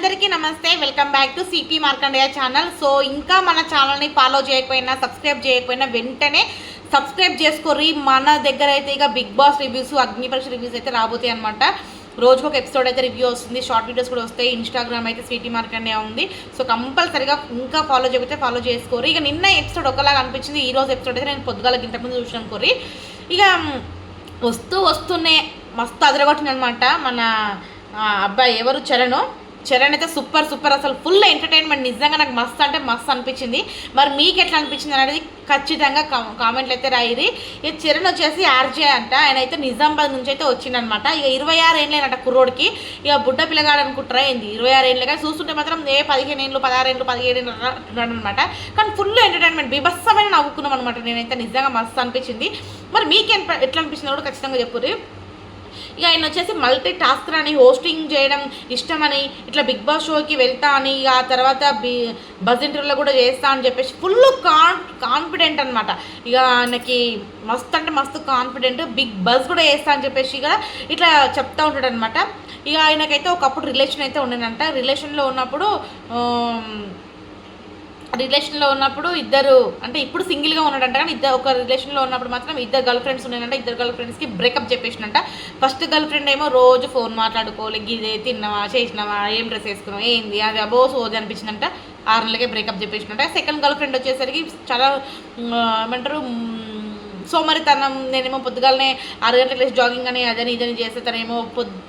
అందరికీ నమస్తే, welcome back to city Markandeya channel. So ఇంకా మన ఛానల్ని ఫాలో చేయకపోయినా, సబ్స్క్రైబ్ చేయకపోయినా వెంటనే సబ్స్క్రైబ్ చేసుకోర్రి. మన దగ్గర అయితే ఇక బిగ్ బాస్ రివ్యూస్, అగ్ని పరీక్ష రివ్యూస్ అయితే రాబోతాయి అనమాట. రోజుకు ఒక ఎపిసోడ్ అయితే రివ్యూ వస్తుంది, షార్ట్ వీడియోస్ కూడా వస్తాయి. ఇన్స్టాగ్రామ్ అయితే సిటీ మార్కండేయ ఉంది. సో కంపల్సరీగా ఇంకా ఫాలో చేయకపోతే ఫాలో చేసుకోరు. ఇక నిన్న ఎపిసోడ్ ఒకలాగా అనిపించింది, ఈ రోజు ఎపిసోడ్ అయితే నేను పొద్దుగాల ఇంతకుముందు చూసినాం కోరి. ఇక వస్తూనే మస్తు అదరగొట్టింది అనమాట మన అబ్బాయి ఎవరు చరణ్ అయితే సూపర్ అసలు ఫుల్ ఎంటర్టైన్మెంట్. నిజంగా నాకు మస్తు అంటే మస్తు అనిపించింది. మరి మీకు ఎట్లా అనిపించింది అనేది ఖచ్చితంగా కామెంట్లు అయితే రాయిరి. ఇక చరణ్ వచ్చేసి ఆర్జే అంట, ఆయన అయితే నిజామాబాద్ నుంచి అయితే వచ్చిందనమాట. ఇక 26 ఏళ్ళేనట కుర్రోడికి. ఇక బుడ్డ పిల్లగాడు అనుకుంటారా ఏంది 26 ఏళ్ళే, కానీ చూస్తుంటే మాత్రం 15 ఏళ్ళు 16 ఏళ్ళు 17 ఏళ్ళు అంటున్నాడు అనమాట. కానీ ఫుల్ ఎంటర్టైన్మెంట్, బీభత్సమైన నవ్వుకున్నాం అనమాట. నేనైతే నిజంగా మస్తు అనిపించింది. మరి మీకు ఎట్లా అనిపించింది కూడా ఖచ్చితంగా చెప్పుర్రి. ఇక ఆయన వచ్చేసి మల్టీ టాస్కర్ అని, హోస్టింగ్ చేయడం ఇష్టమని, ఇట్లా బిగ్ బాస్ షోకి వెళ్తా అని, ఆ తర్వాత బజ్ ఇంటర్వ్యూలో కూడా చేస్తా అని చెప్పేసి ఫుల్ కాన్ఫిడెంట్ అనమాట. ఇక ఆయనకి మస్తు అంటే మస్తు కాన్ఫిడెంట్, బిగ్ బజ్ కూడా చేస్తా అని చెప్పేసి ఇక ఇట్లా చెప్తా ఉంటాడు అనమాట. ఇక ఆయనకైతే ఒకప్పుడు రిలేషన్ అయితే ఉండేనంట. రిలేషన్లో ఉన్నప్పుడు ఇద్దరు, అంటే ఇప్పుడు సింగిల్గా ఉన్నాడంట, కానీ ఒక రిలేషన్లో ఉన్నప్పుడు మాత్రం ఇద్దరు గర్ల్ ఫ్రెండ్స్ ఉన్నాయంట. ఇద్దరు గర్ల్ ఫ్రెండ్స్కి బ్రేకప్ చెప్పేసినంట. ఫస్ట్ గర్ల్ ఫ్రెండ్ ఏమో రోజు ఫోన్ మాట్లాడుకోవాలి, గిదే తిన్నావా చేసినావా ఏం డ్రెస్ వేసుకున్నావు ఏంది అది అబో సోది అనిపించిందంట. 6 నెలలకే బ్రేకప్ చెప్పేసినంట. సెకండ్ గర్ల్ ఫ్రెండ్ వచ్చేసరికి చాలా ఏమంటారు సోమరితనం. నేనేమో పొద్దుగాలనే 6 గంటలకు లేచి జాగింగ్ అని అదని ఇదని చేస్తే తనేమో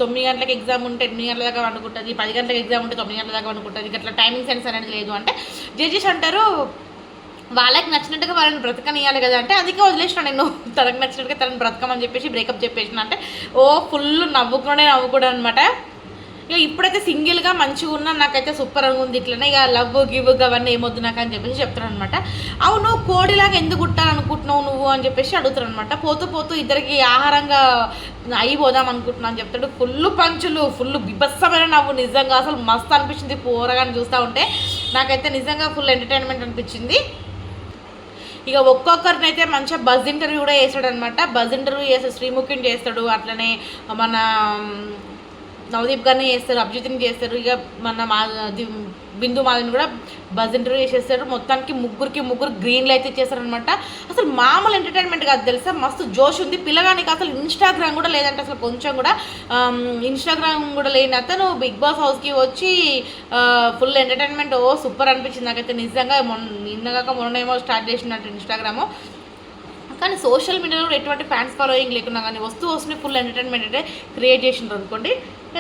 9 గంటలకు ఎగ్జామ్ ఉంటే 8 గంటల దాకా వండుకుంటుంది, 10 గంటలకు ఎగ్జామ్ ఉంటే 9 గంటల దాకా వండుకుంటుంది. ఇట్లా టైమింగ్ సెన్స్ అనేది లేదు అంటే జడ్జెస్ అంటారు వాళ్ళకి నచ్చినట్టుగా వాళ్ళని బ్రతకనియాలి కదా అంటే, అందుకే వదిలేసిన నేను తనకు నచ్చినట్టుగా తనని బ్రతకమని చెప్పేసి బ్రేకప్ చెప్పేసిన అంటే ఫుల్ నవ్వుకోవడం అనమాట. ఇక ఇప్పుడైతే సింగిల్గా మంచిగా ఉన్నా, నాకైతే సూపర్గా ఉంది, ఇట్లనే ఇక లవ్ గివ్ అవన్నీ ఏమొద్దు నాకు అని చెప్పేసి చెప్తాను అనమాట. అవును కోడిలాగా ఎందుకు కుట్టాలనుకుంటున్నావు నువ్వు అని చెప్పేసి అడుగుతారు అనమాట. పోతూ ఇద్దరికి ఆహారంగా అయిపోదాం అనుకుంటున్నాను అని చెప్తాడు. ఫుల్ పంచులు, ఫుల్ బిభత్సమైన నవ్వు. నిజంగా అసలు మస్తు అనిపించింది పోరగాని చూస్తూ ఉంటే. నాకైతే నిజంగా ఫుల్ ఎంటర్టైన్మెంట్ అనిపించింది. ఇక ఒక్కొక్కరిని అయితే మంచిగా బజ్ ఇంటర్వ్యూ కూడా చేస్తాడు అనమాట. బజ్ ఇంటర్వ్యూ చేస్తాడు, శ్రీముఖిని చేస్తాడు, అట్లనే మన నవదీప్ గారిని చేస్తారు, అభిజిత్ని చేస్తారు, ఇక మన బిందు మాదిని కూడా బజ్ ఇంటర్వ్యూ చేసేస్తారు. మొత్తానికి ముగ్గురు గ్రీన్లు అయితే ఇచ్చేస్తారనమాట. అసలు మామూలు ఎంటర్టైన్మెంట్ కాదు తెలుసా, మస్తు జోష్ ఉంది పిల్లగానికి. అసలు ఇన్స్టాగ్రామ్ కూడా లేదంటే, అసలు కొంచెం కూడా ఇన్స్టాగ్రామ్ కూడా లేని అతను బిగ్ బాస్ హౌస్కి వచ్చి ఫుల్ ఎంటర్టైన్మెంట్ సూపర్ అనిపించింది నాకైతే నిజంగా. మొన్నేమో స్టార్ట్ చేసినట్టు ఇన్స్టాగ్రాము, కానీ సోషల్ మీడియాలో కూడా ఎటువంటి ఫ్యాన్స్ ఫాలోయింగ్ లేకున్నా కానీ వస్తువుని ఫుల్ ఎంటర్టైన్మెంట్ అయితే క్రియేట్ చేసినారు అనుకోండి.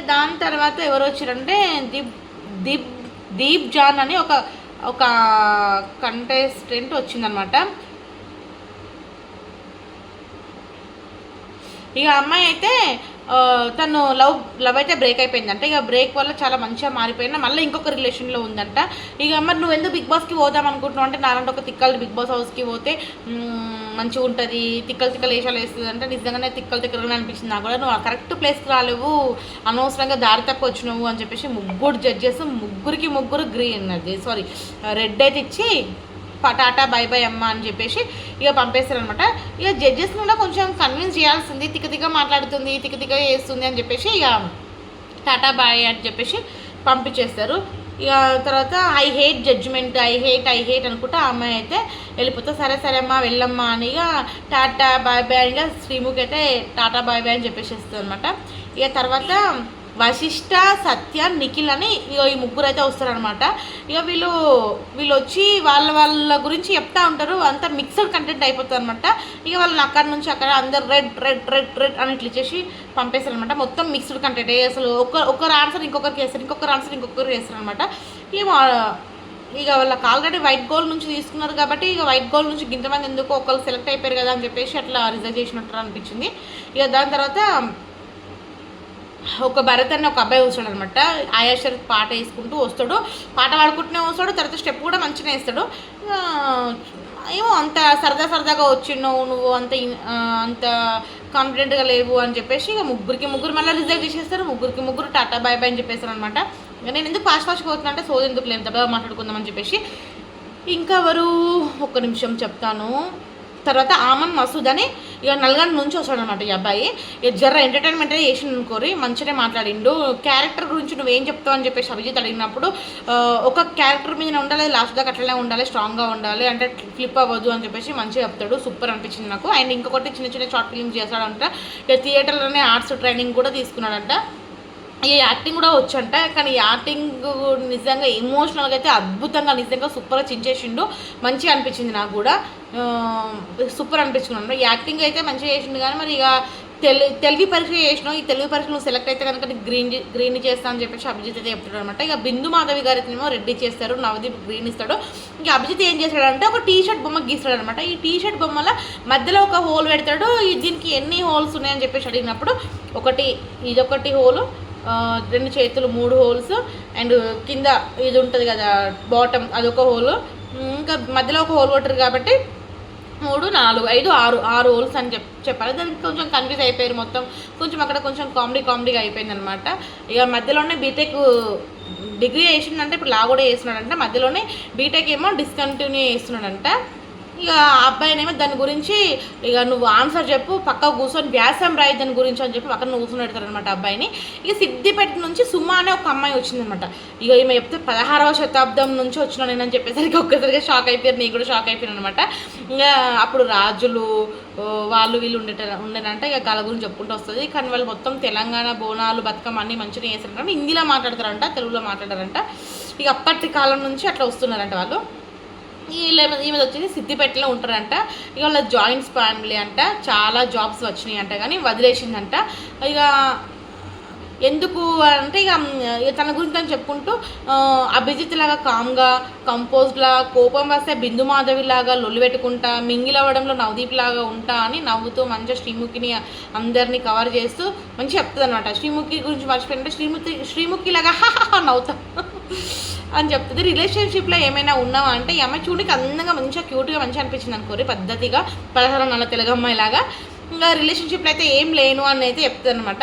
దాని తర్వాత ఎవరు వచ్చారంటే దీప్ జాన్ అని ఒక కంటెస్టెంట్ వచ్చిందనమాట. ఇక అమ్మాయి అయితే తను లవ్ అయితే బ్రేక్ అయిపోయిందంట. ఇక బ్రేక్ వల్ల చాలా మంచిగా మారిపోయినా మళ్ళీ ఇంకొక రిలేషన్లో ఉందంట. ఇక మరి నువ్వు ఎందుకు బిగ్ బాస్కి పోదాం అనుకుంటున్నావు అంటే, నాలంటే ఒక తిక్కలు బిగ్ బాస్ హౌస్కి పోతే మంచిగా ఉంటుంది, తిక్కలు వేషాలు వేస్తుంది అంటే నిజంగానే తిక్కలుగానే అనిపించింది నాకు కూడా. నువ్వు కరెక్ట్ ప్లేస్కి రాలేవు, అనవసరంగా దారి తప్ప వచ్చినావు అని చెప్పేసి జడ్జెస్ ముగ్గురు రెడ్ అయితే ఇచ్చి టాటా బై బై అమ్మ అని చెప్పేసి ఇక పంపేస్తారనమాట. ఇక జడ్జెస్ని కూడా కొంచెం కన్విన్స్ చేయాల్సింది, తిక్కగా మాట్లాడుతుంది, తిక్కగా చేస్తుంది అని చెప్పేసి ఇక టాటా బాయ్ అని చెప్పేసి పంపించేస్తారు. ఇక తర్వాత I hate judgement, I hate అనుకుంటా ఆ అమ్మాయి అయితే వెళ్ళిపోతా. సరే అమ్మా వెళ్ళమ్మా అని ఇక టాటా బాయ్ బాయ్ ఇక శ్రీముఖి అయితే టాటా బాయ్ బాయ్ అని చెప్పేసేస్తుంది అనమాట. ఇక తర్వాత వశిష్ఠ, సత్య, నిఖిల్ అని ఈ ముగ్గురు అయితే వస్తారనమాట. ఇక వీళ్ళు వచ్చి వాళ్ళ గురించి చెప్తా ఉంటారు, అంతా మిక్స్డ్ కంటెంట్ అయిపోతుంది అనమాట. ఇక వాళ్ళని అక్కడ నుంచి అక్కడ అందరు రెడ్ అని ఇట్లా ఇచ్చేసి పంపేస్తారు అనమాట. మొత్తం మిక్స్డ్ కంటెంట్. అసలు ఒకరు ఆన్సర్ ఇంకొకరికి వేస్తారు, ఇంకొకరు ఆన్సర్ ఇంకొకరికి వేస్తారు అనమాట. ఇక వాళ్ళకి ఆల్రెడీ వైట్ గోల్ నుంచి తీసుకున్నారు కాబట్టి ఇక వైట్ గోల్ నుంచి ఇంతమంది ఎందుకు ఒకళ్ళు సెలెక్ట్ అయిపోయారు కదా అని చెప్పేసి అట్లా రిజర్వ్ చేసినట్టు అనిపించింది. ఇక దాని తర్వాత ఒక భరత్ అని ఒక అబ్బాయి వస్తాడు అనమాట. ఆయాషర్ పాట వేసుకుంటూ వస్తాడు, పాట పాడుకుంటూనే వస్తాడు, తర్వాత స్టెప్ కూడా మంచిగా వేస్తాడు. ఏమో అంత సరదాగా వచ్చినావు నువ్వు, అంత కాన్ఫిడెంట్గా లేవు అని చెప్పేసి ఇక ముగ్గురు మళ్ళీ రిజర్వ్ చేసేస్తారు. ముగ్గురు టాటా బాయ్ బాయ్ అని చెప్పేస్తారు అనమాట. నేను ఎందుకు ఫాస్ట్గా పోతున్నా అంటే సోది ఎందుకు లేదు దెబ్బగా మాట్లాడుకుందామని చెప్పేసి. ఇంకా ఎవరు ఒక్క నిమిషం చెప్తాను. తర్వాత ఆమన్ మసూద్ అని ఇక నల్గొండ నుంచి వస్తాడనమాట ఈ అబ్బాయి. ఇక జర్ర ఎంటర్టైన్మెంట్ అయితే చేసిండు అనుకోరి, మంచిగానే మాట్లాడిండు. క్యారెక్టర్ గురించి నువ్వేం చెప్తావు అని చెప్పేసి అభిజిత్ అడిగినప్పుడు ఒక క్యారెక్టర్ మీద ఉండాలి, లాస్ట్ దాకా అట్లనే ఉండాలి, స్ట్రాంగ్గా ఉండాలి, అంటే ఫ్లిప్ అవ్వదు అని చెప్పేసి మంచిగా చెప్తాడు. సూపర్ అనిపించింది నాకు. అండ్ ఇంకొకటి చిన్న చిన్న షార్ట్ ఫిల్మ్స్ చేస్తాడంట. ఇక థియేటర్లోనే ఆర్ట్స్ ట్రైనింగ్ కూడా తీసుకున్నాడంట. ఈ యాక్టింగ్ కూడా వచ్చంట. కానీ యాక్టింగ్ నిజంగా ఎమోషనల్గా అయితే అద్భుతంగా నిజంగా సూపర్గా చించేసిండు. మంచిగా అనిపించింది నాకు కూడా, సూపర్ అనిపించుకున్నాను. యాక్టింగ్ అయితే మంచిగా చేసిండు. కానీ మరి ఇక తెలుగు పరీక్ష చేసినావు, ఈ తెలుగు పరీక్ష నువ్వు సెలెక్ట్ అయితే కనుక గ్రీన్ చేస్తా అని చెప్పేసి అభిజిత్ అయితే చెప్తాడు అనమాట. ఇక బిందు మాధవి గారినేమో రెడ్డి చేస్తారు, నవదీప్ గ్రీన్ ఇస్తాడు. ఇంకా అభిజిత్ ఏం చేస్తాడంటే ఒక టీషర్ట్ బొమ్మ గీస్తాడు అనమాట. ఈ టీషర్ట్ బొమ్మల మధ్యలో ఒక హోల్ పెడతాడు. దీనికి ఎన్ని హోల్స్ ఉన్నాయని చెప్పేసి అడిగినప్పుడు ఇదొకటి హోలు, 2 చేతులు 3 హోల్స్, అండ్ కింద ఇది ఉంటుంది కదా బాటమ్ అదొక హోలు, ఇంకా మధ్యలో ఒక హోల్ కొట్టరు కాబట్టి 3, 4, 5, 6 హోల్స్ అని చెప్పాలి. దానికి కొంచెం కన్ఫ్యూజ్ అయిపోయారు మొత్తం. కొంచెం అక్కడ కొంచెం కామెడీగా అయిపోయింది అనమాట. ఇక మధ్యలోనే బీటెక్ డిగ్రీ చేసిండంటే ఇప్పుడు లా కూడా చేస్తున్నాడంట. మధ్యలోనే బీటెక్ ఏమో డిస్కంటిన్యూ చేస్తున్నాడంట. ఇక అబ్బాయినేమో దాని గురించి ఇక నువ్వు ఆన్సర్ చెప్పు, పక్క కూర్చొని వ్యాసం రాయి దాని గురించి అని చెప్పి పక్కన కూర్చొని పెడతారనమాట అబ్బాయిని. ఇక సిద్దిపేట నుంచి సుమా అనే ఒక అమ్మాయి వచ్చిందనమాట. ఇక ఈమె చెప్తే 16వ శతాబ్దం నుంచి వచ్చినా నేనని చెప్పేసరికి ఒక్కసారిగా షాక్ అయిపోయారు. నేను కూడా షాక్ అయిపోయాను అనమాట. ఇంకా అప్పుడు రాజులు వాళ్ళు వీళ్ళు ఉండేనంట. ఇక వాళ్ళ గురించి చెప్పుకుంటూ వస్తుంది. కానీ వాళ్ళు మొత్తం తెలంగాణ బోనాలు బతుకమ్మ అన్నీ మంచిగా చేస్తారంట. హిందీలో మాట్లాడతారంట, తెలుగులో మాట్లాడారంట. ఇక అప్పటి కాలం నుంచి అట్లా వస్తున్నారంట వాళ్ళు. ఈమె వచ్చేసి సిద్దిపేటలో ఉంటారంట. ఇక వాళ్ళ జాయింట్స్ ఫ్యామిలీ అంట. చాలా జాబ్స్ వచ్చినాయి అంట, కానీ వదిలేసిందంట. ఇక ఎందుకు అంటే ఇక తన గురించి తను చెప్పుకుంటూ అభిజిత్ లాగా కామ్గా కంపోజ్డ్లా, కోపం వస్తే బిందు మాధవి లాగా లొల్లి పెట్టుకుంటా, మింగిలవ్వడంలో నవదీప్ లాగా ఉంటా అని నవ్వుతూ మంచిగా శ్రీముఖిని అందరినీ కవర్ చేస్తూ మంచిగా చెప్తుంది అనమాట. శ్రీముఖి గురించి మర్చిపోయింటే శ్రీముఖి లాగా నవ్వుతా అని చెప్తుంది. రిలేషన్షిప్లో ఏమైనా ఉన్నావా అంటే ఈ అమ్మాయి చూడడానికి అందంగా మంచిగా క్యూట్గా మంచిగా అనిపించింది అనుకోరి, పద్ధతిగా 16 నెలల తెలుగు అమ్మాయిలాగా. ఇంకా రిలేషన్షిప్లో అయితే ఏం లేను అని అయితే చెప్తుంది అనమాట.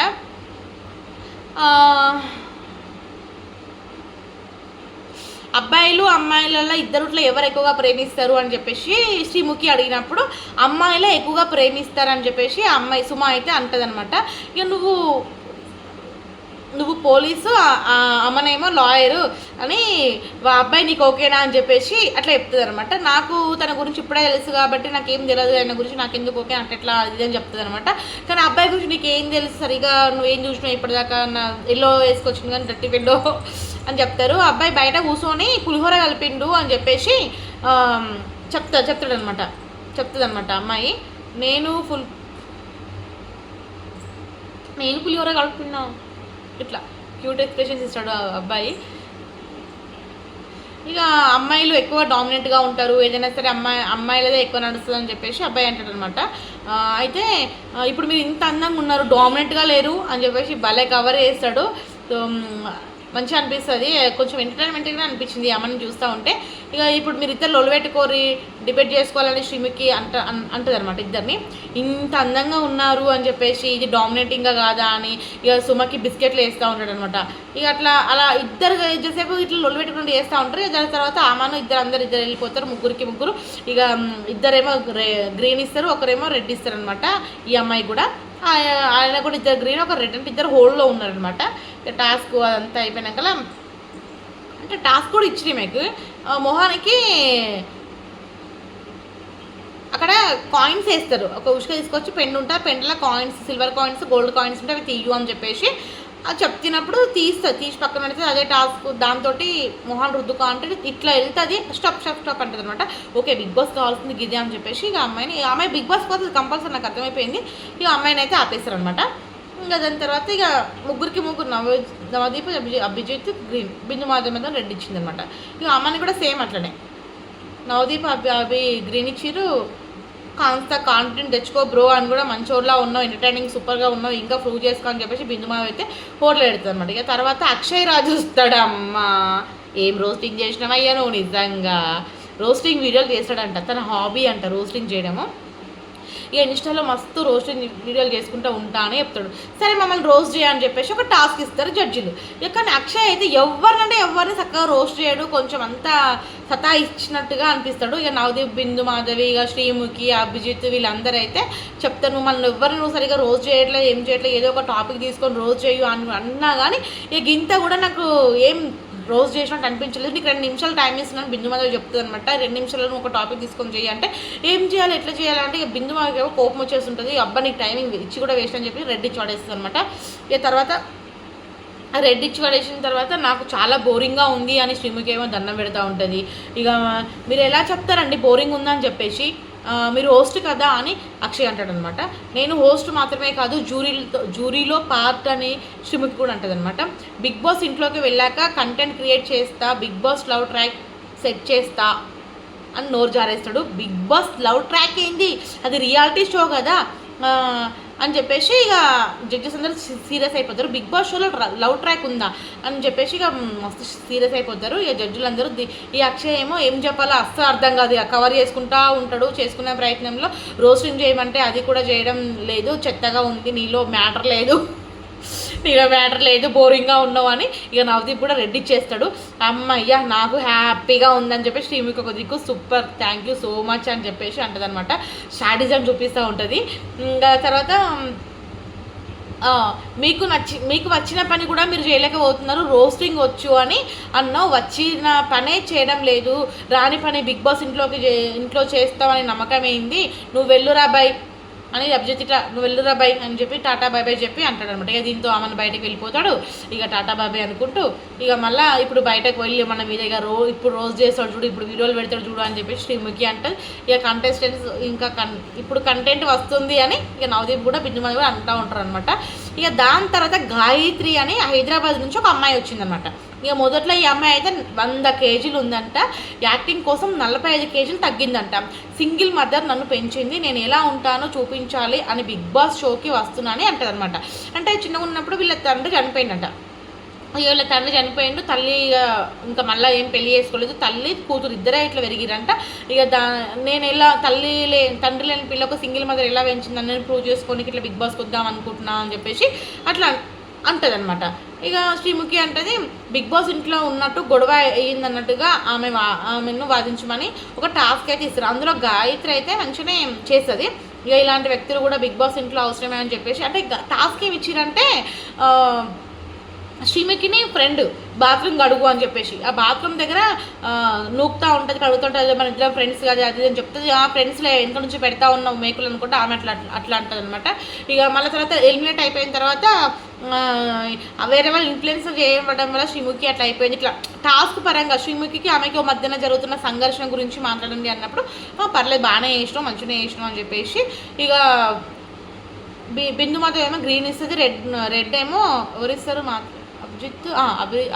అబ్బాయిలు అమ్మాయిలలో ఇద్దరుట్లో ఎవరు ఎక్కువగా ప్రేమిస్తారు అని చెప్పేసి శ్రీముఖి అడిగినప్పుడు అమ్మాయిలే ఎక్కువగా ప్రేమిస్తారని చెప్పేసి అమ్మాయి సుమ అయితే అంటదనమాట. ఇక నువ్వు పోలీసు, అమ్మనేమో లాయరు అని అబ్బాయి నీకు ఓకేనా అని చెప్పేసి అట్లా చెప్తుంది అనమాట. నాకు తన గురించి ఇప్పుడే తెలుసు కాబట్టి నాకేం తెలియదు, ఆయన గురించి నాకు ఎందుకు ఓకే అంటే ఎట్లా ఇది అని చెప్తుంది అనమాట. కానీ అబ్బాయి గురించి నీకు ఏం తెలుసు, సరిగా నువ్వేం చూసినావు ఇప్పటిదాకా, నా ఎల్లో వేసుకొచ్చింది కానీ డర్టీ పెండో అని చెప్తారు. అబ్బాయి బయట కూర్చొని పులిహోర కలిపిండు అని చెప్పేసి చెప్తుందనమాట అమ్మాయి. నేను పులిహోర కలిపినా ఇట్లా క్యూట్ ఎక్స్ప్రెషన్స్ ఇస్తాడు అబ్బాయి. ఇక అమ్మాయిలు ఎక్కువ డామినెంట్గా ఉంటారు, ఏదైనా సరే అమ్మాయిలదే ఎక్కువ నడుస్తుంది అని చెప్పేసి అబ్బాయి అంటాడు అనమాట. అయితే ఇప్పుడు మీరు ఇంత అందంగా ఉన్నారు, డామినెంట్గా లేరు అని చెప్పేసి భలే కవర్ చేస్తాడు. మంచిగా అనిపిస్తుంది, కొంచెం ఎంటర్టైన్మెంట్గా అనిపించింది అమ్మని చూస్తూ ఉంటే. ఇక ఇప్పుడు మీరు ఇద్దరు లొల్లు పెట్టుకోరి, డిబేట్ చేసుకోవాలని శ్రీముఖి అంటది అనమాట ఇద్దరిని. ఇంత అందంగా ఉన్నారు అని చెప్పేసి ఇది డామినేటింగ్గా కాదా అని ఇక సుమకి బిస్కెట్లు వేస్తూ ఉంటాడు అనమాట. ఇక అలా ఇద్దరు ఎంతసేపు ఇట్లా లొల్లు పెట్టుకుంటూ చేస్తూ ఉంటారు. దాని తర్వాత ఆమెను ఇద్దరు వెళ్ళిపోతారు, ముగ్గురు. ఇక ఇద్దరేమో గ్రీన్ ఇస్తారు, ఒకరేమో రెడ్ ఇస్తారు అనమాట. ఈ అమ్మాయి కూడా ఆయన కూడా ఇద్దరు గ్రీన్, ఒక రెడ్, అంటే ఇద్దరు హోల్డ్లో ఉన్నారనమాట. టాస్క్ అదంతా అయిపోయినాక అంటే టాస్క్ కూడా ఇచ్చింది మీకు మొహానికి. అక్కడ కాయిన్స్ వేస్తారు, ఒక ఉష్క తీసుకొచ్చి పెండు ఉంటుంది, పెండులో coins, silver coins, gold coins ఉంటే అవి తీయు అని చెప్పేసి అది చెప్తున్నప్పుడు తీసి పక్కన పెడితే అదే టాస్క్. దాంతో మొహాన్ రుద్దుకో అంటే ఇట్లా వెళ్తుంది, స్టాప్ అంటుంది అనమాట. ఓకే బిగ్ బాస్ కావాల్సింది గిదే అని చెప్పేసి ఇక అమ్మాయి బిగ్ బాస్ కోసం కంపల్సరీ నాకు అర్థమైపోయింది. ఇక అమ్మాయిని అయితే ఆపేస్తారనమాట. ఇంకా దాని తర్వాత ఇక ముగ్గురు నవదీప్, అభిజిత్ గ్రీన్, బిందు మాధవ్ మీద రెడ్ ఇచ్చిందనమాట. ఇక అమ్మాయిని కూడా సేమ్ అట్లనే నవదీప్ అభి గ్రీన్ ఇచ్చిర్రు. కాస్త కాన్ఫిడెంట్ తెచ్చుకో బ్రో అని కూడా మంచోర్లా ఉన్నావు, ఎంటర్టైనింగ్ సూపర్గా ఉన్నావు, ఇంకా ప్రూవ్ చేసుకో అని చెప్పేసి బిందుమావి అయితే హోటల్ పెడుతుంది అనమాట. ఇక తర్వాత అక్షయ్ రాజు వస్తాడు. అమ్మ ఏం రోస్టింగ్ చేసినామయ్యా నువ్వు, నిజంగా రోస్టింగ్ వీడియోలు చేస్తాడంట, తన హాబీ అంట రోస్టింగ్ చేయడము. ఇక ఇన్స్టాలో మస్తు రోస్టింగ్ వీడియోలు చేసుకుంటూ ఉంటా అని చెప్తాడు. సరే మమ్మల్ని రోస్ట్ చేయని చెప్పేసి ఒక టాస్క్ ఇస్తారు జడ్జిలు. ఇక కానీ అక్షయ్ అయితే ఎవరిని చక్కగా రోస్ట్ చేయడు, కొంచెం అంతా సతా ఇచ్చినట్టుగా అనిపిస్తాడు. ఇక నవదీప్, బిందు మాధవి, ఇక శ్రీముఖి, అభిజిత్ వీళ్ళందరూ అయితే చెప్తాను నువ్వు సరిగా రోజు చేయట్లేదు, ఏం చేయట్లేదు, ఏదో ఒక టాపిక్ తీసుకొని రోజు చేయు అని అన్నా కానీ ఇక ఇంత కూడా నాకు ఏం రోజు చేసినట్టు అనిపించలేదు. నీకు 2 నిమిషాలు టైం ఇస్తున్నాను బిందు మాధవి చెప్తుంది అనమాట. 2 నిమిషాల్లో ఒక టాపిక్ తీసుకొని చేయాలంటే ఏం చేయాలి, ఎట్లా చేయాలంటే ఇక బిందు మాధవి ఏమో కోపం వచ్చేస్తుంటుంది. అబ్బా నీకు టైమింగ్ ఇచ్చి కూడా వేస్ట్ అని చెప్పి రెడ్ ఇచ్చి పడేస్తుంది అనమాట. ఇక తర్వాత రెడ్ ఇచ్చి పడేసిన తర్వాత నాకు చాలా బోరింగ్గా ఉంది అని శ్రీముఖి ఏమో దండం పెడతా ఉంటుంది. ఇక మీరు ఎలా చెప్తారండి బోరింగ్ ఉందని చెప్పేసి, మీరు హోస్ట్ కదా అని అక్షయ్ అంటాడు అనమాట. నేను హోస్ట్ మాత్రమే కాదు జూరీలో పార్ట్ అని శ్రీముఖి కూడా అంటుంది అనమాట. బిగ్ బాస్ ఇంట్లోకి వెళ్ళాక కంటెంట్ క్రియేట్ చేస్తా, Bigg Boss love track set చేస్తా అని నోరు జారేస్తాడు. బిగ్ బాస్ లవ్ ట్రాక్ ఏంది, అది రియాలిటీ షో కదా అని చెప్పేసి ఇక జడ్జెస్ అందరూ సీరియస్ అయిపోతారు. బిగ్ బాస్ షోలో లవ్ ట్రాక్ ఉందా అని చెప్పేసి ఇక మస్తు సీరియస్ అయిపోతారు. ఇక జడ్జిలందరూ ఈ అక్షయ్ ఏమో ఏం చెప్పాలో అస్సలు అర్థం కాదు, ఇక కవర్ చేసుకుంటూ ఉంటాడు. చేసుకునే ప్రయత్నంలో రోస్టింగ్ చేయమంటే అది కూడా చేయడం లేదు, చెత్తగా ఉంది, నీలో మ్యాటర్ లేదు, బోరింగ్గా ఉన్నావు అని ఇక నవదీప్ కూడా రెడ్ ఇచ్చేస్తాడు. అమ్మయ్య నాకు హ్యాపీగా ఉందని చెప్పేసి శ్రీముఖి ఒక దిక్కు super thank you so much అని చెప్పేసి అంటది అనమాట. శాడిజం చూపిస్తూ ఉంటుంది. ఇంకా తర్వాత మీకు వచ్చిన పని కూడా మీరు చేయలేకపోతున్నారు, రోస్టింగ్ వచ్చు అని అన్నావు, వచ్చిన పనే చేయడం లేదు, రాని పని బిగ్ బాస్ ఇంట్లో చేస్తావని నమ్మకం ఏంది, నువ్వు వెళ్ళురా బాయ్ అని అభిజిత్ ఇట్లా నువ్వు వెళ్ళురా బాయ్ అని చెప్పి టాటా బాయ్ చెప్పి అంటాడు అనమాట. ఇక దీంతో ఆమెను బయటకు వెళ్ళిపోతాడు. ఇక టాటా బాయ్ అనుకుంటూ ఇక మళ్ళీ ఇప్పుడు బయటకు వెళ్ళి మన మీద ఇక ఇప్పుడు రోజు చేస్తాడు చూడు, ఇప్పుడు వీడియోలు పెడతాడు చూడు అని చెప్పి శ్రీముఖి అంటారు. ఇక కంటెస్టెంట్స్ ఇంకా ఇప్పుడు కంటెంట్ వస్తుంది అని ఇక నవదీప్ కూడా బిందు మీద కూడా అంటూ ఉంటారు అనమాట. ఇక దాని తర్వాత గాయత్రి అని హైదరాబాద్ నుంచి ఒక అమ్మాయి వచ్చిందనమాట. ఇక మొదట్లో ఈ అమ్మాయి అయితే 100 కేజీలు ఉందంట, యాక్టింగ్ కోసం 45 కేజీలు తగ్గిందంట. సింగిల్ మదర్ నన్ను పెంచింది, నేను ఎలా ఉంటానో చూపించాలి అని బిగ్ బాస్ షోకి వస్తున్నానని అంటది అనమాట. అంటే చిన్నగా ఉన్నప్పుడు వీళ్ళ తండ్రి చనిపోయిందంట. వీళ్ళ తండ్రి చనిపోయిండు, తల్లి ఇంకా మళ్ళీ ఏం పెళ్లి చేసుకోలేదు, తల్లి కూతురు ఇద్దరే ఇట్లా పెరిగిరంట. ఇక నేను ఎలా తండ్రి లేని పిల్లకు సింగిల్ మదర్ ఎలా పెంచిందని నేను ప్రూవ్ చేసుకొని ఇట్లా బిగ్ బాస్కి వద్దాం అనుకుంటున్నాను అని చెప్పేసి అట్లా అంటది అనమాట. ఇక శ్రీముఖి అంటది బిగ్ బాస్ ఇంట్లో ఉన్నట్టు గొడవ అయ్యిందన్నట్టుగా ఆమెను వాదించమని ఒక టాస్క్ అయితే ఇస్తారు. అందులో గాయత్రి అయితే మంచిగానే చేస్తుంది. ఇక ఇలాంటి వ్యక్తులు కూడా బిగ్ బాస్ ఇంట్లో అవసరమే అని చెప్పేసి అంటే టాస్క్ ఏమి ఇచ్చిరంటే శ్రీముఖిని ఫ్రెండ్ బాత్రూమ్ కడుగు అని చెప్పేసి ఆ బాత్రూమ్ దగ్గర నూకుతూ ఉంటుంది, కడుగుతుంటుంది, మన ఇద్దరు ఫ్రెండ్స్ కదా అది అని చెప్తుంది. ఆ ఫ్రెండ్స్లో ఎంత నుంచి పెడతా ఉన్నావు మేకులు అనుకుంటే ఆమె అట్లా అంటుంది అనమాట. ఇక మళ్ళీ తర్వాత ఎలిమినేట్ అయిపోయిన తర్వాత వేరే వాళ్ళు ఇన్ఫ్లుయెన్స్ చేయడం వల్ల శ్రీముఖి అట్లా అయిపోయింది. ఇట్లా టాస్క్ పరంగా శ్రీముఖికి ఆమెకి మధ్యన జరుగుతున్న సంఘర్షణ గురించి మాట్లాడండి అన్నప్పుడు పర్లేదు బాగానే చేసినావు, మంచిగానే చేసినావు అని చెప్పేసి ఇక బిందు మాత్రం ఏమో గ్రీన్ ఇస్తుంది, రెడ్ ఏమో ఎవరిస్తారు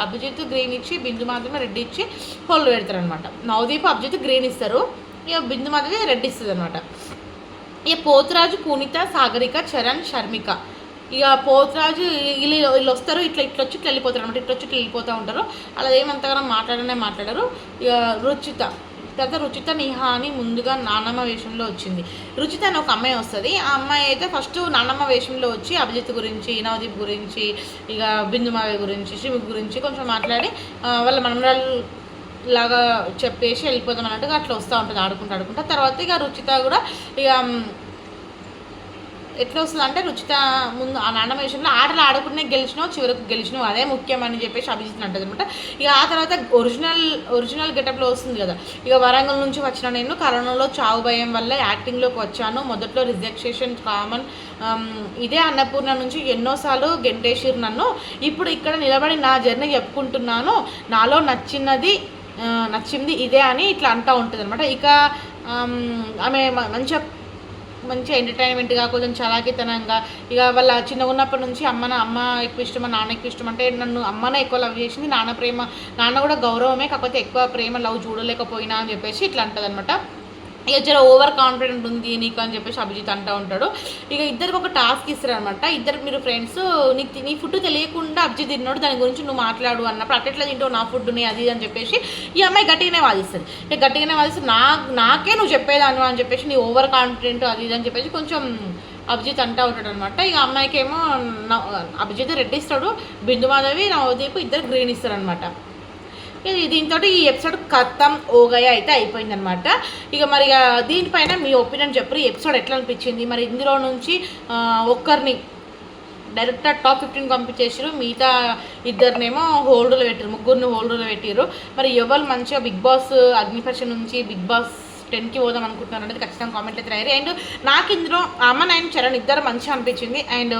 అభిజిత్ గ్రీన్ ఇచ్చి బిందు మాత్రమే రెడ్ ఇచ్చి హోల్ పెడతారనమాట. నవదీప్ అభిజిత్ గ్రీన్ ఇస్తారు, ఇక బిందు మాత్రమే రెడ్ ఇస్తుంది అనమాట. ఇక పోతురాజు, పూనిత, సాగరిక, చరణ్, షర్మిక, ఇక పోతురాజు వీళ్ళు వస్తారు, ఇట్లా వెళ్ళిపోతారు అనమాట. ఇట్లా వెళ్ళిపోతూ ఉంటారు. అలా ఏమంతగానో మాట్లాడరు. ఇక తర్వాత రుచిత నిహా అని ముందుగా నానమ్మ వేషంలో వచ్చింది. రుచిత అని ఒక అమ్మాయి వస్తుంది. ఆ అమ్మాయి అయితే ఫస్ట్ నానమ్మ వేషంలో వచ్చి అభిజిత్ గురించి, నవదీప్ గురించి, ఇక బిందుమావి గురించి, శ్రీముఖి గురించి కొంచెం మాట్లాడి వాళ్ళ మనమరాలు లాగా చెప్పేసి వెళ్ళిపోతాం అన్నట్టుగా అట్లా వస్తూ ఉంటుంది ఆడుకుంటా. తర్వాత ఇక రుచిత కూడా ఇక ఎట్లా వస్తుంది అంటే రుచిత ముందు ఆ నాన్నమ్మ విషయంలో ఆటలు ఆడుకునే చివరకు గెలిచినావు అదే ముఖ్యం అని చెప్పేసి అభిజిత్ అంటుంది అనమాట. ఇక ఆ తర్వాత ఒరిజినల్ గెటప్లో వస్తుంది కదా. ఇక వరంగల్ నుంచి వచ్చిన నేను కరోనాలో చావు భయం వల్ల యాక్టింగ్లోకి వచ్చాను, మొదట్లో రిజెక్షన్ కామన్, ఇదే అన్నపూర్ణ నుంచి ఎన్నోసార్లు గెంటేసిరు నన్ను, ఇప్పుడు ఇక్కడ నిలబడి నా జర్నీ చెప్పుకుంటున్నాను, నాలో నచ్చింది ఇదే అని ఇట్లా అంటూ ఉంటుంది అనమాట. ఇక ఆమె మంచిగా ఎంటర్టైన్మెంట్గా కొంచెం చలాకితనంగా ఇక వాళ్ళ చిన్నగా ఉన్నప్పటి నుంచి అమ్మ ఎక్కువ ఇష్టం, నాన్న ఎక్కువ ఇష్టం, అంటే నన్ను అమ్మనే ఎక్కువ లవ్ చేసింది, నాన్న కూడా గౌరవమే, కాకపోతే ఎక్కువ ప్రేమ లవ్ చూడలేకపోయినా అని చెప్పేసి ఇట్లా అంటుంది అనమాట. ఇక జర ఓవర్ కాన్ఫిడెంట్ ఉంది నీకు అని చెప్పేసి అభిజిత్ అంటూ ఉంటాడు. ఇక ఇద్దరికి ఒక టాస్క్ ఇస్తారు అనమాట. ఇద్దరు మీరు ఫ్రెండ్స్, నీకు నీ ఫుడ్ తెలియకుండా అభిజిత్ తిన్నాడు, దాని గురించి నువ్వు మాట్లాడు అన్నప్పుడు అట్లా తింటావు నా ఫుడ్ని అది అని చెప్పేసి ఈ అమ్మాయి గట్టిగానే వాదిస్తుంది. ఇక గట్టిగానే వాదిస్తుంది, నాకే నువ్వు చెప్పేదాను అని చెప్పేసి నీ ఓవర్ కాన్ఫిడెంట్ అది ఇది అని చెప్పేసి కొంచెం అభిజిత్ అంటూ ఉంటాడు అనమాట. ఇక అమ్మాయికి ఏమో అభిజిత్ రెడ్ ఇస్తాడు, బిందుమాధవి నవదీప్ ఇద్దరు గ్రీన్ ఇస్తారు అనమాట. దీంతో ఈ ఎపిసోడ్ ఖతం ఓగయ అయితే అయిపోయిందనమాట. ఇక మరి దీనిపైన మీ ఒపీనియన్ చెప్పరు, ఈ ఎపిసోడ్ ఎట్లా అనిపించింది. మరి ఇందులో నుంచి ఒక్కరిని డైరెక్ట్ టాప్ 15 పంపించేసారు, మిగతా ఇద్దరినేమో హోల్డర్లు పెట్టారు, ముగ్గురిని హోల్డర్లు పెట్టారు. మరి ఎవరు మంచిగా బిగ్ బాస్ అగ్నిపరీక్ష నుంచి బిగ్ బాస్ 10కి పోదాం అనుకుంటున్నారు అనేది ఖచ్చితంగా కామెంట్ అయితే రాయారు. అండ్ నాకు ఇందులో అమన్ అండ్ చరణ్ ఇద్దరు మంచిగా అనిపించింది. అండ్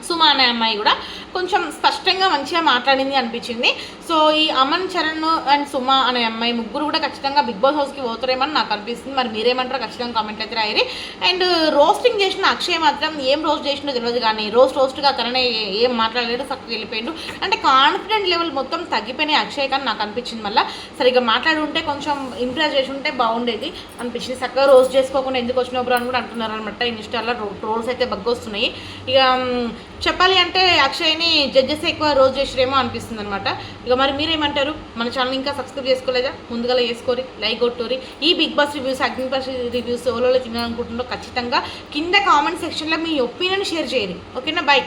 సుమ అనే అమ్మాయి కూడా కొంచెం స్పష్టంగా మంచిగా మాట్లాడింది అనిపించింది. సో ఈ అమన్ చరణ్ అండ్ సుమ అనే అమ్మాయి ముగ్గురు కూడా ఖచ్చితంగా బిగ్ బాస్ హౌస్కి పోతారేమని నాకు అనిపిస్తుంది. మరి మీరేమంటారో ఖచ్చితంగా కామెంట్ అయితే రాయరి. అండ్ రోస్టింగ్ చేసిన అక్షయ్ మాత్రం ఏం రోస్ట్ చేసినో తెలియదు, కానీ రోస్ట్గా తననే ఏం మాట్లాడలేడు, చక్కగా వెళ్ళిపోయిండు. అంటే కాన్ఫిడెంట్ లెవెల్ మొత్తం తగ్గిపోయినాయి అక్షయ్ కానీ నాకు అనిపించింది. మళ్ళీ సరిగ్గా మాట్లాడి ఉంటే కొంచెం ఇంప్రెస్ చేసి ఉంటే బాగుండేది అనిపించింది. చక్కగా రోస్ట్ చేసుకోకుండా ఎందుకు వచ్చిన బ్రో అని కూడా అంటున్నారు అనమాట. ఇన్స్టాల్లో ట్రోల్స్ అయితే బగ్గొస్తున్నాయి. ఇక చెప్పాలి అంటే అక్షయ్ని జడ్జెస్ ఎక్కువ రోజు చేసిరేమో అనిపిస్తుంది అనమాట. ఇక మరి మీరేమంటారు? మన ఛానల్ ఇంకా సబ్స్క్రైబ్ చేసుకోలేదా? ముందుగా చేసుకోరి, లైక్ కొట్టుకోరి. ఈ బిగ్ బాస్ రివ్యూస్, అగ్నిపరీక్ష రివ్యూస్ ఎవరో తినాలనుకుంటున్నారో ఖచ్చితంగా కింద కామెంట్ సెక్షన్లో మీ ఒపీనియన్ షేర్ చేయరు. ఓకేనా? బై.